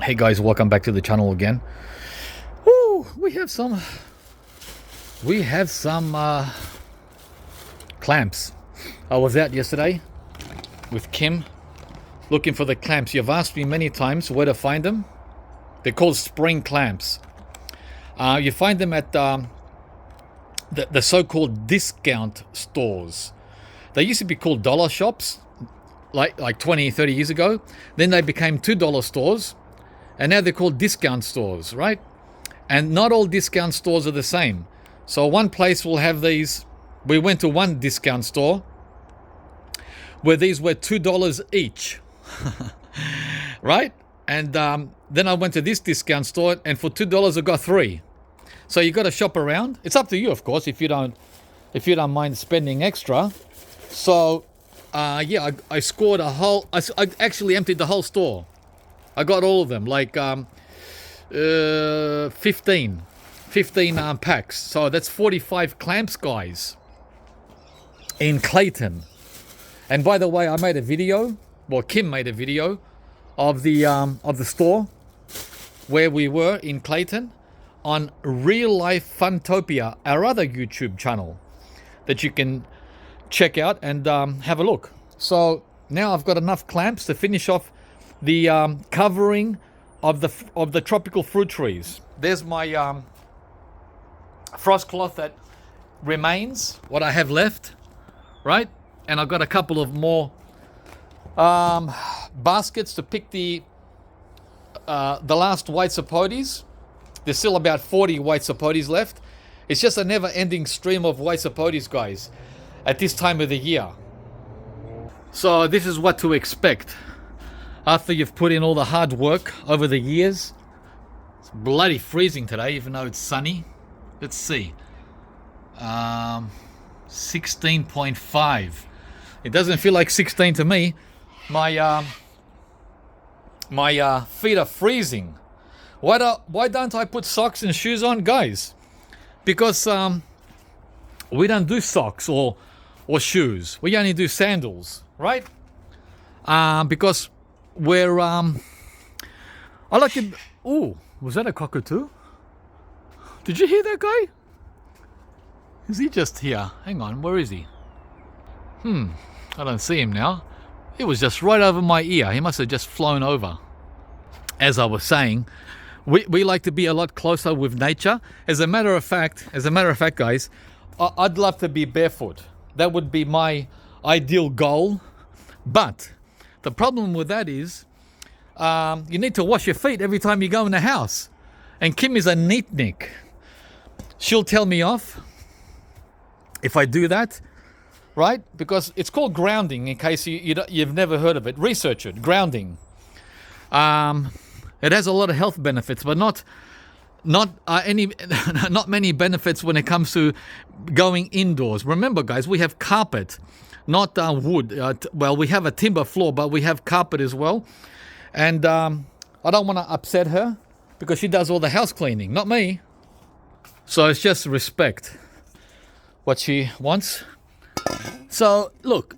Hey guys, welcome back to the channel again. Woo, we have some clamps. I was out yesterday with Kim looking for the clamps. You've asked me many times where to find them. They're called spring clamps. You find them at the so-called discount stores. They used to be called dollar shops like 20, 30 years ago. Then they became $2 stores. And now they're called discount stores, right? And not all discount stores are the same. So one place will have these. We went to one discount store where these were $2 each, right? And then I went to this discount store, and for $2 I got 3. So you got to shop around. It's up to you, of course, if you don't mind spending extra. So yeah, I scored a whole. I actually emptied the whole store. I got all of them, like 15 packs. So that's 45 clamps, guys, in Clayton. And by the way, I made a video, well, Kim made a video of the store where we were in Clayton on Real Life Fruitopia, our other YouTube channel that you can check out and have a look. So now I've got enough clamps to finish off the covering of the tropical fruit trees. There's my frost cloth that remains, what I have left, right? And I've got a couple of more baskets to pick the last white sapotes. There's still about 40 white sapotes left. It's just a never-ending stream of white sapotes, guys, at this time of the year. So this is what to expect after you've put in all the hard work over the years. It's bloody freezing today, even though it's sunny. Let's see. 16.5. It doesn't feel like 16 to me. My feet are freezing. Why don't I put socks and shoes on, guys? Because we don't do socks or shoes. We only do sandals, right? Because we're I like to. Oh, was that a cockatoo? Did you hear that guy? Is he just here? Hang on, where is he? I don't see him now. He was just right over my ear. He must have just flown over. As I was saying, we like to be a lot closer with nature. As a matter of fact, guys, I'd love to be barefoot. That would be my ideal goal. But the problem with that is you need to wash your feet every time you go in the house. And Kim is a neatnik. She'll tell me off if I do that, right? Because it's called grounding, in case you've never heard of it. Research it, grounding. It has a lot of health benefits, but not many benefits when it comes to going indoors. Remember, guys, we have carpet, not wood. Well, we have a timber floor, but we have carpet as well. And I don't want to upset her because she does all the house cleaning, not me. So it's just respect what she wants. So look,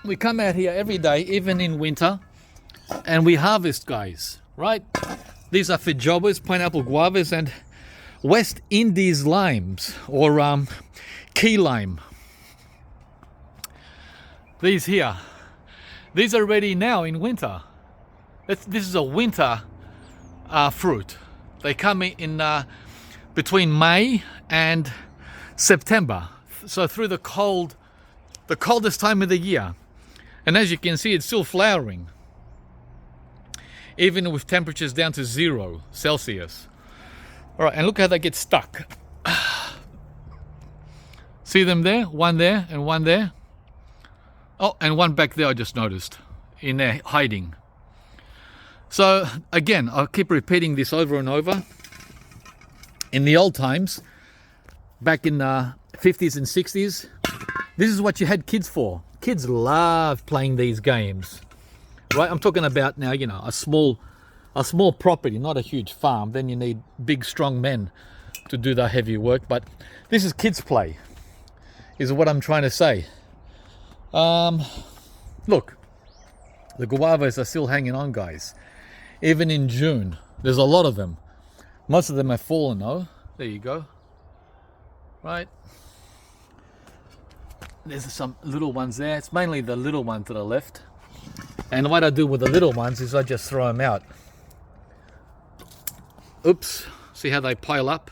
we come out here every day, even in winter, and we harvest, guys, right? These are Feijoas, pineapple guavas, and West Indies limes, or key lime. These here, these are ready now in winter. This is a winter fruit. They come in between May and September, so through the coldest time of the year. And as you can see, it's still flowering, even with temperatures down to 0 Celsius. All right, and look how they get stuck. See them there? One there and one there. Oh, and one back there I just noticed, in there hiding. So again, I'll keep repeating this over and over. In the old times, back in the 50s and 60s, this is what you had kids for. Kids loved playing these games, right? I'm talking about now, a small property, not a huge farm. Then you need big, strong men to do the heavy work. But this is kids' play, is what I'm trying to say. Look, the guavas are still hanging on, guys. even in June. There's a lot of them. Most of them have fallen though. There you go. Right. There's some little ones there. It's mainly the little ones that are left. And what I do with the little ones is I just throw them out. Oops. See how they pile up?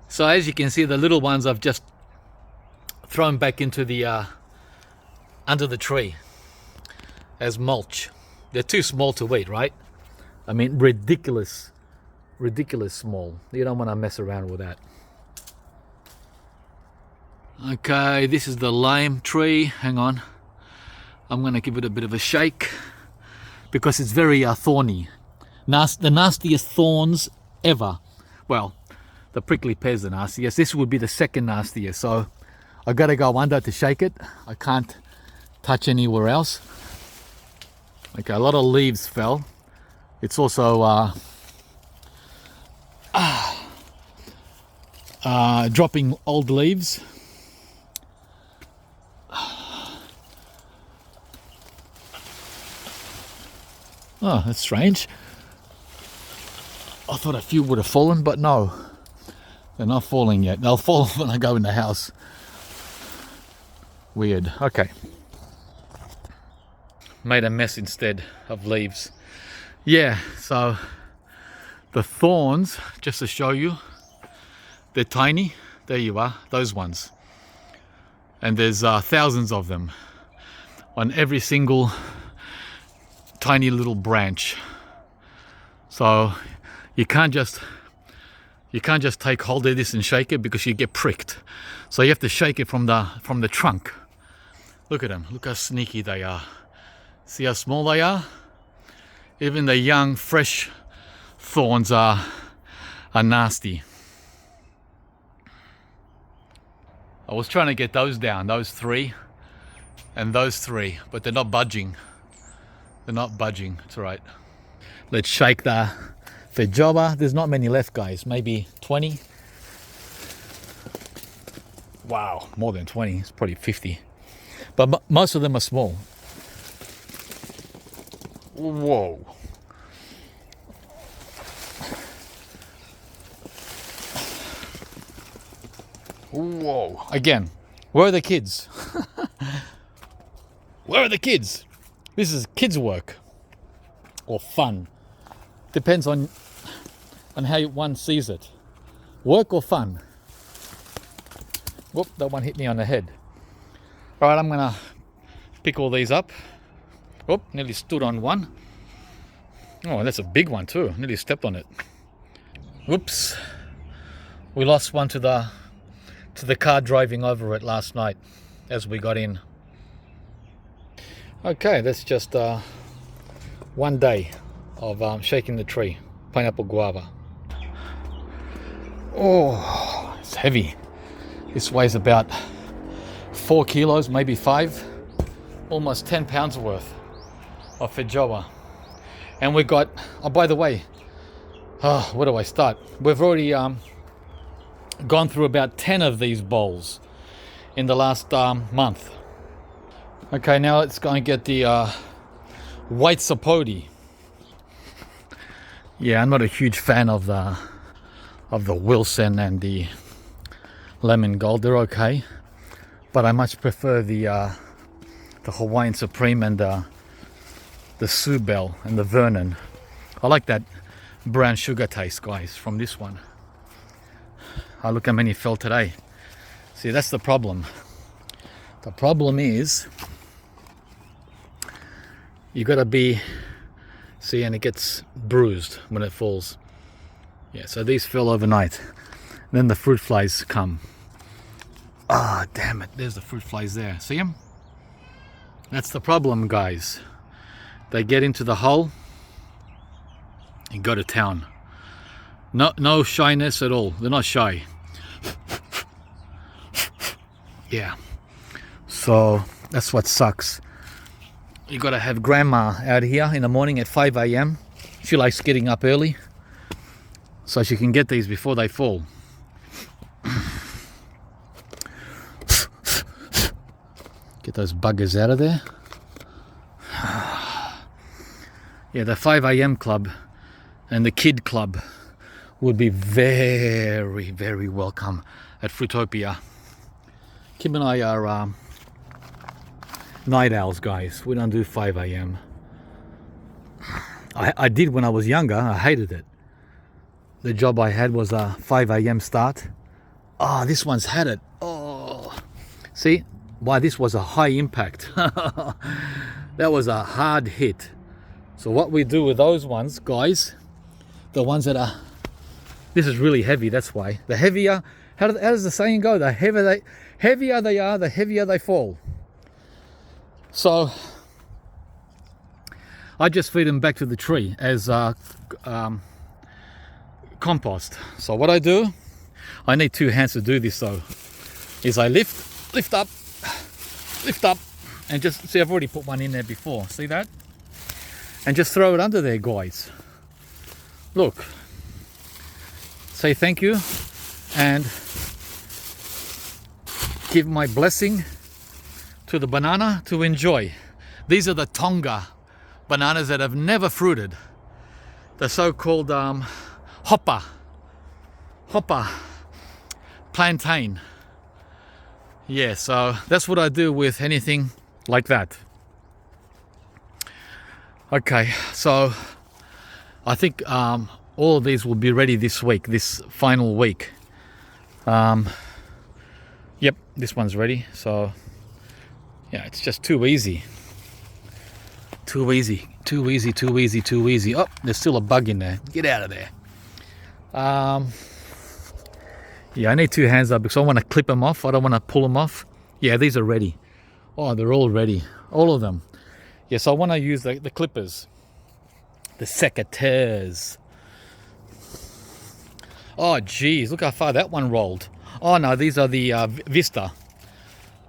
So as you can see, the little ones I've just thrown back into the under the tree as mulch. They're too small to eat, right? I mean, ridiculous small. You don't want to mess around with that. Okay, this is the lime tree. Hang on, I'm gonna give it a bit of a shake because it's very thorny. The nastiest thorns ever. Well, the prickly pear's the nastiest. This would be the second nastiest, so I gotta go under to shake it. I can't touch anywhere else. Okay, a lot of leaves fell. It's also dropping old leaves. Oh, that's strange. I thought a few would have fallen, but no. They're not falling yet. They'll fall when I go in the house. Weird. Okay. Made a mess instead of leaves. Yeah, so the thorns, just to show you, they're tiny. There you are, those ones. And there's thousands of them on every single tiny little branch. So you can't just take hold of this and shake it because you get pricked. So you have to shake it from the trunk. Look at them. Look how sneaky they are. See how small they are? Even the young, fresh thorns are nasty. I was trying to get those down, those three and those three, but they're not budging. They're not budging. It's all right. Let's shake the feijoa. There's not many left, guys. Maybe 20. Wow, more than 20. It's probably 50. But most of them are small. Whoa. Whoa. Again, where are the kids? Where are the kids? This is kids' work. Or fun. Depends on how one sees it. Work or fun? Whoop, that one hit me on the head. Alright, I'm gonna pick all these up. Whoop, nearly stood on one. Oh, that's a big one too. Nearly stepped on it. Whoops. We lost one to the car driving over it last night as we got in. Okay, that's just one day of shaking the tree. Pineapple guava. Oh, it's heavy. This weighs about 4 kilos, maybe 5. Almost 10 pounds worth of feijoa. And we got, oh, by the way, where do I start? We've already gone through about 10 of these bowls in the last month. Okay, now let's go and get the white sapote. Yeah, I'm not a huge fan of the Wilson and the lemon gold. They're okay, but I much prefer the Hawaiian Supreme and the Sue Bell and the Vernon. I like that brown sugar taste, guys, from this one. Oh, look how many fell today. See, that's the problem. The problem is you gotta be, see, and it gets bruised when it falls. Yeah, so these fell overnight. And then the fruit flies come. Ah, oh, damn it, there's the fruit flies there. See them? That's the problem, guys. They get into the hole and go to town. No shyness at all. They're not shy. Yeah. So that's what sucks. You gotta have grandma out here in the morning at 5 a.m. She likes getting up early so she can get these before they fall. Get those buggers out of there. Yeah, the 5 a.m. club and the kid club would be very, very welcome at Fruitopia. Kim and I are night owls, guys. We don't do 5 a.m. I did when I was younger. I hated it. The job I had was a 5 a.m. start. Oh, this one's had it. Oh, see why this was a high impact. That was a hard hit. So what we do with those ones, guys, the ones that are, this is really heavy, that's why. The heavier, how does the saying go? The heavier they are, the heavier they fall. So I just feed them back to the tree as compost. So what I do, I need 2 hands to do this though, is I lift up, and just, see, I've already put one in there before, see that? And just throw it under there, guys. Look, say thank you and give my blessing to the banana to enjoy. These are the Tonga bananas that have never fruited. The so-called hopper plantain. Yeah, so that's what I do with anything like that. Okay, so I think all of these will be ready this week, this final week. Yep, this one's ready. So yeah, it's just too easy. Too easy. Oh, there's still a bug in there. Get out of there. Yeah, I need 2 hands up because I want to clip them off. I don't want to pull them off. Yeah, these are ready. Oh, they're all ready. All of them. Yes, I want to use the clippers. The secateurs. Oh, geez, look how far that one rolled. Oh, no, these are the Vista.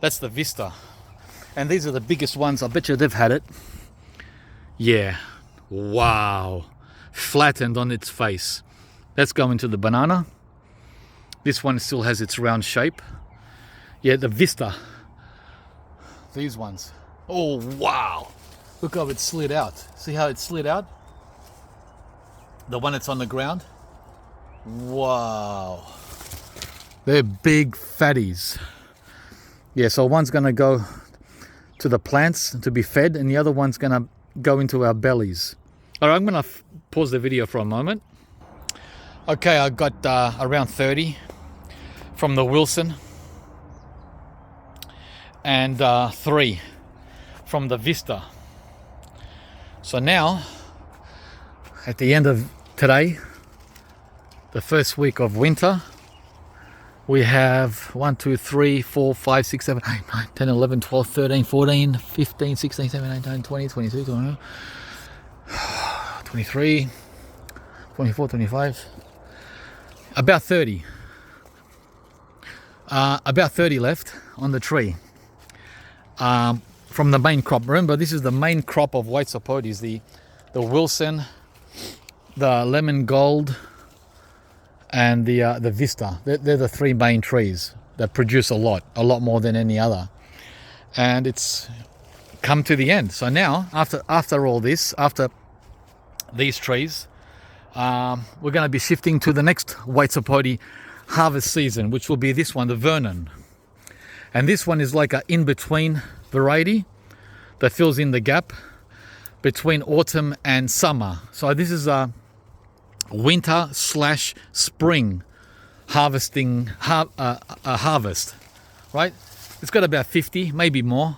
That's the Vista. And these are the biggest ones. I bet you they've had it. Yeah. Wow. Flattened on its face. Let's go into the banana. This one still has its round shape. Yeah, the Vista. These ones. Oh, wow. Look how it slid out. See how it slid out? The one that's on the ground. Wow. They're big fatties. Yeah, so one's going to go to the plants to be fed and the other one's going to go into our bellies. All right, I'm going to pause the video for a moment. Okay, I got around 30 from the Wilson and 3 from the Vista. So now, at the end of today, the first week of winter, we have 1, 2, 3, 4, 5, 6, 7, 8, 9, 10, 11, 12, 13, 14, 15, 16, 17, 18, 19, 20, 22, 23, 24, 25, about 30. About 30 left on the tree from the main crop. Remember, this is the main crop of white sapotes, the Wilson, the lemon gold, and the Vista. They're the 3 main trees that produce a lot more than any other. And it's come to the end. So now, after all this, after these trees, we're going to be shifting to the next white sapote harvest season, which will be this one, the Vernon. And this one is like an in-between variety that fills in the gap between autumn and summer. So this is a winter/spring harvesting harvest, right? It's got about 50, maybe more.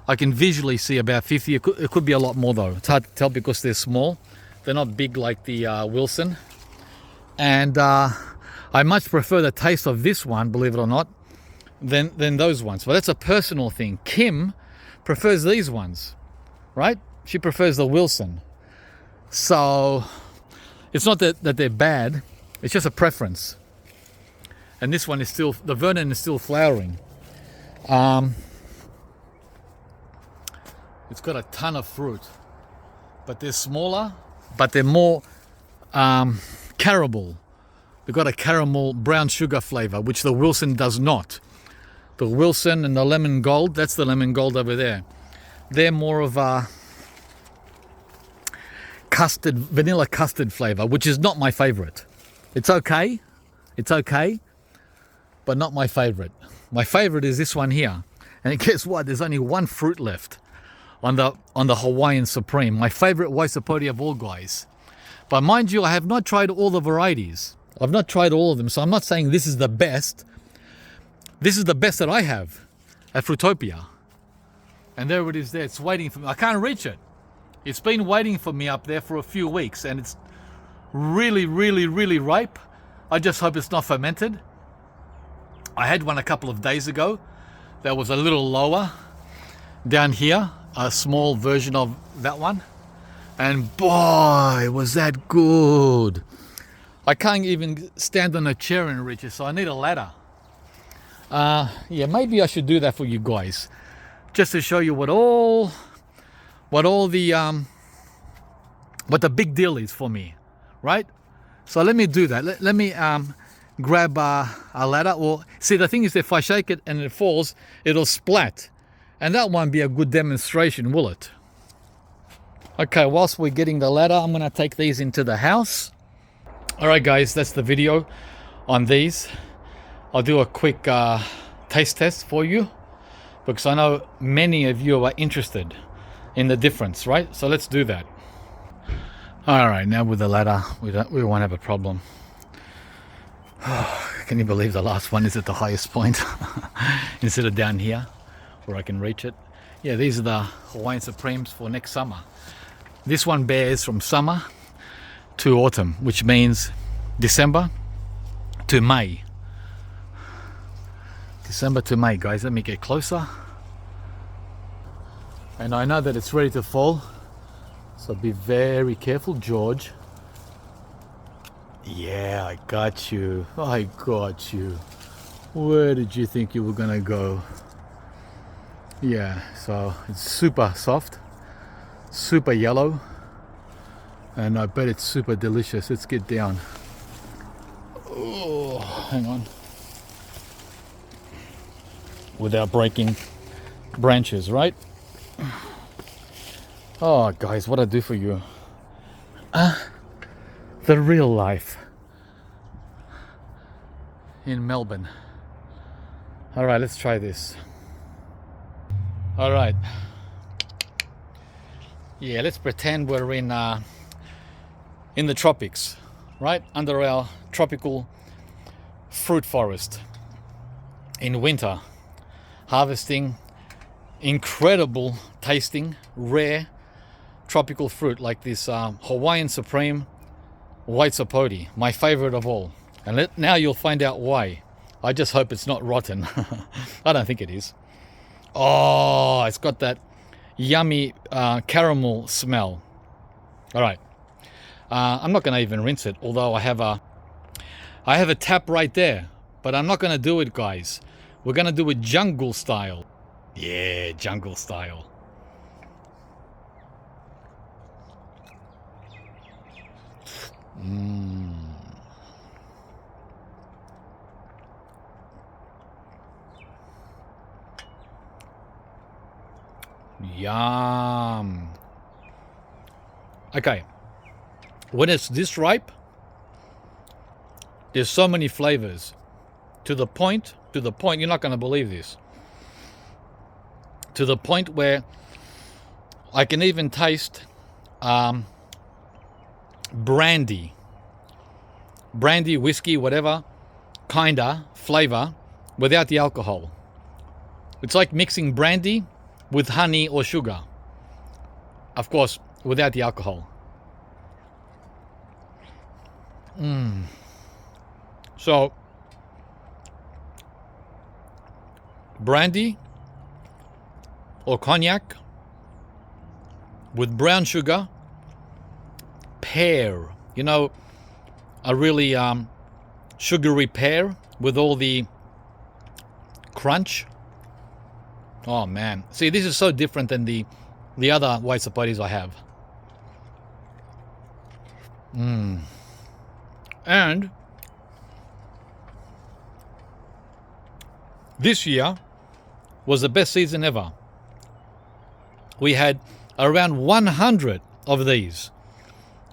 I can visually see about 50. It could be a lot more though. It's hard to tell because they're small. They're not big like the Wilson. And I much prefer the taste of this one, believe it or not, than those ones. But that's a personal thing. Kim prefers these ones, right? She prefers the Wilson. So it's not that they're bad, it's just a preference. And this one is still, the Vernon is still flowering. It's got a ton of fruit, but they're smaller, but they're more caramel. They've got a caramel brown sugar flavor, which the Wilson does not. The Wilson and the lemon gold, that's the lemon gold over there. They're more of a custard, vanilla custard flavor, which is not my favorite. It's okay, but not my favorite. My favorite is this one here. And guess what? There's only one fruit left on the Hawaiian Supreme. My favorite Sapote of all, guys. But mind you, I have not tried all the varieties. I've not tried all of them, so I'm not saying this is the best. This is the best that I have at Fruitopia. And there it is there. It's waiting for me. I can't reach it. It's been waiting for me up there for a few weeks, and it's really, really, really ripe. I just hope it's not fermented. I had one a couple of days ago that was a little lower down here, a small version of that one. And boy, was that good. I can't even stand on a chair and reach it, so I need a ladder. Yeah, maybe I should do that for you guys, just to show you what the big deal is for me, right? So let me do that. Let me grab a ladder. Or see, the thing is, if I shake it and it falls, it'll splat, and that won't be a good demonstration, will it? Okay, whilst we're getting the ladder, I'm gonna take these into the house. All right, guys, that's the video on these. I'll do a quick taste test for you, because I know many of you are interested in the difference, right? So let's do that. All right, now with the ladder, we won't have a problem. Can you believe the last one is at the highest point instead of down here where I can reach it? Yeah, these are the Hawaiian Supremes for next summer. This one bears from summer to autumn, which means December to May. December to May, guys. Let me get closer. And I know that it's ready to fall, so be very careful, George. Yeah, I got you. I got you. Where did you think you were gonna go? Yeah, so it's super soft, super yellow, and I bet it's super delicious. Let's get down. Oh, hang on. Without breaking branches, right? Oh, guys, what I do for you. The real life in Melbourne. All right, let's try this. All right. Yeah, let's pretend we're in the tropics, right? Under our tropical fruit forest in winter, harvesting incredible tasting, rare tropical fruit like this Hawaiian Supreme White Sapote, my favorite of all. And now you'll find out why. I just hope it's not rotten. I don't think it is. Oh, it's got that yummy caramel smell. All right. I'm not going to even rinse it, although I have a tap right there. But I'm not going to do it, guys. We're going to do it jungle style. Yeah, jungle style. Yum. Okay, when it's this ripe, there's so many flavors to the point you're not going to believe this, to the point where I can even taste brandy, whiskey, whatever kinda flavor without the alcohol. It's like mixing brandy with honey or sugar, of course without the alcohol. So brandy or cognac with brown sugar, pear, you know, a really sugary pear with all the crunch. Oh man, see, this is so different than the other white sapotes I have. And this year was the best season ever. We had around 100 of these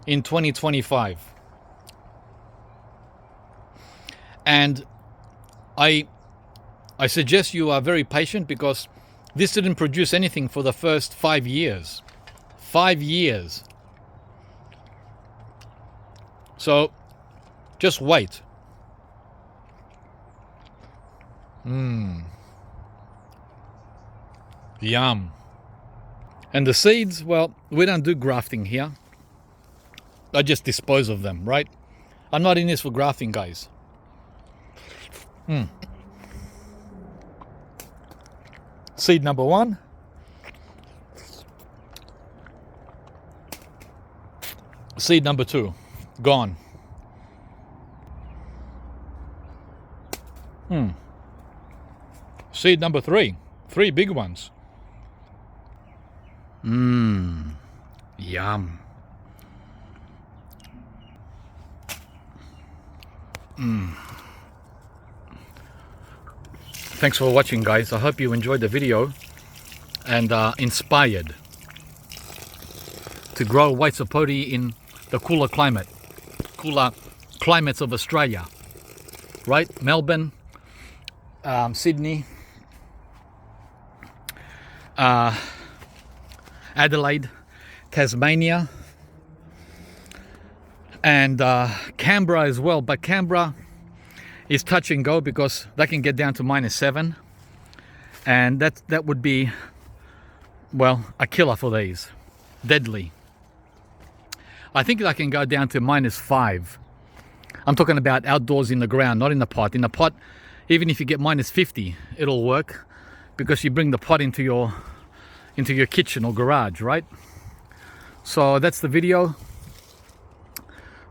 in 2025. And I suggest you are very patient, because this didn't produce anything for the first 5 years. 5 years. So just wait. Yum. And the seeds, well, we don't do grafting here. I just dispose of them, right? I'm not in this for grafting, guys. Seed number 1. Seed number 2, gone. Seed number 3, 3 big ones. Yum. Thanks for watching, guys. I hope you enjoyed the video and inspired to grow white sapote in the cooler climates of Australia, right? Melbourne, Sydney, Adelaide, Tasmania, and Canberra as well. But Canberra is touch and go, because that can get down to -7, and that would be, well, a killer for these. Deadly. I think that can go down to -5. I'm talking about outdoors in the ground, not in the pot. In the pot, even if you get -50, it'll work, because you bring the pot into your kitchen or garage, right? So that's the video.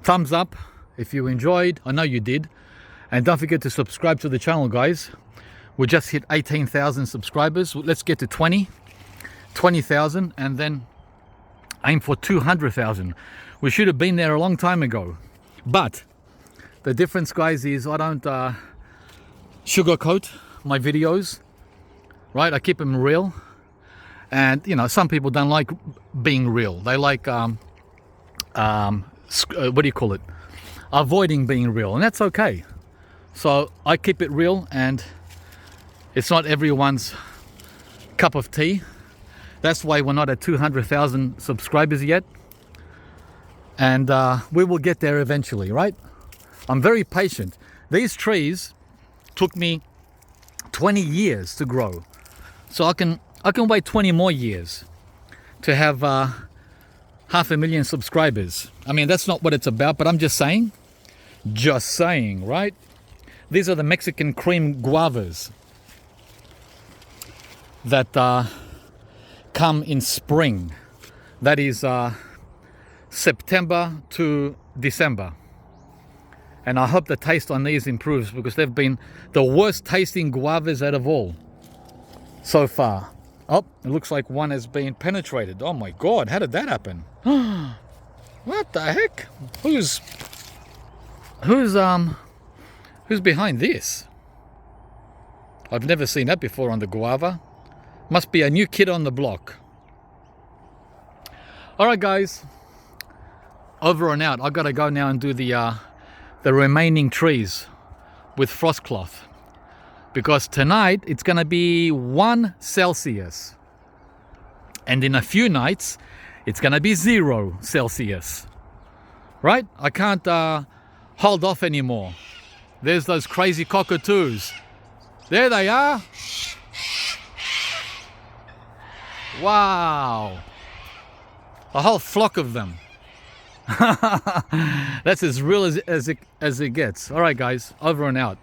Thumbs up if you enjoyed. I know you did. And don't forget to subscribe to the channel, guys. We just hit 18,000 subscribers. Let's get to 20,000, and then aim for 200,000. We should have been there a long time ago. But the difference, guys, is I don't sugarcoat my videos, right? I keep them real. And, you know, some people don't like being real. They like, what do you call it? Avoiding being real, and that's okay. So I keep it real, and it's not everyone's cup of tea. That's why we're not at 200,000 subscribers yet. And we will get there eventually, right? I'm very patient. These trees took me 20 years to grow. So I can wait 20 more years to have 500,000 subscribers. I mean, that's not what it's about, but I'm just saying, right? These are the Mexican cream guavas that come in spring. That is September to December. And I hope the taste on these improves, because they've been the worst tasting guavas out of all so far. Oh, it looks like one has been penetrated. Oh my God, how did that happen? What the heck? Who's behind this? I've never seen that before on the guava. Must be a new kid on the block. All right, guys. Over and out. I gotta go now and do the remaining trees with frost cloth, because tonight it's gonna be 1 Celsius, and in a few nights it's gonna be 0 Celsius. Right? I can't hold off anymore. There's those crazy cockatoos. There they are. Wow. A whole flock of them. That's as real as it gets. All right, guys, over and out.